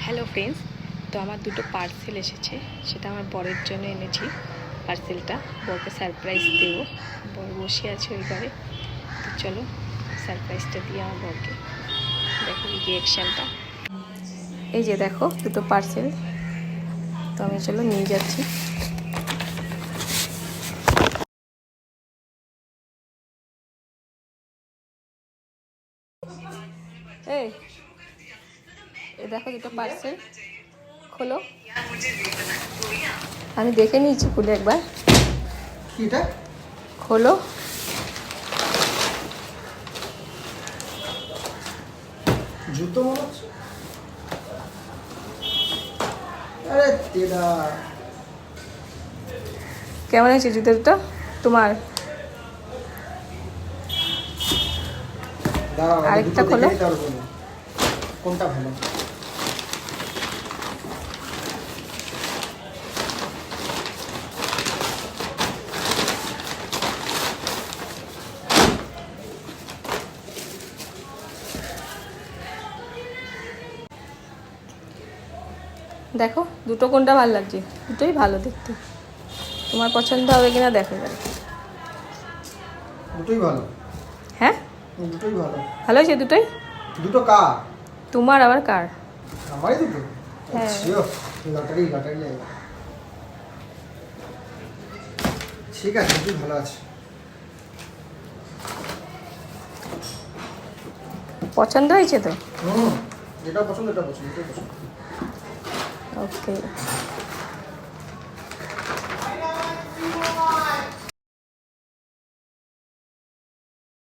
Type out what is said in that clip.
Hello friends, তো আমার দুটো পার্সেল এসেছে, সেটা আমার বরের জন্য এনেছি। পার্সেলটা বরকে সারপ্রাইজ দেবো। বর বসে আছে ওই ঘরে, তো চলো সারপ্রাইজটা দিয়ে আমার বরকে দেখো রিয়াকশানটা। এই যে দেখো দুটো পার্সেল, তো আমি চলো নিয়ে যাচ্ছি। এই দেখো দুটো পার্সেল, খোলো। আমি দেখে নিয়েছি, খুলে একবার খোলো। জুতো মনে হচ্ছে। আরে তেরা, কেমন হয়েছে জুতোটা তোমার? দাঁড়াও আরেকটা খোলো। কোনটা ভালো? দেখো দুটো কোনটা ভালো লাগছে? দুটোই ভালো দেখতে, তোমার পছন্দ হবে কিনা দেখো যাবে। দুটোই ভালো। হ্যাঁ দুটোই ভালো। ভালো হয়েছে দুটোই। দুটো কার? তোমার আবার কার? আমারই দুটো। হ্যাঁ। লটারি লটারি লাগবে। ঠিক আছে, দুটোই ভালো আছে। পছন্দ হয়েছে তো? যেটা পছন্দ এটা পছন্দ, এটাই পছন্দ। ওকে।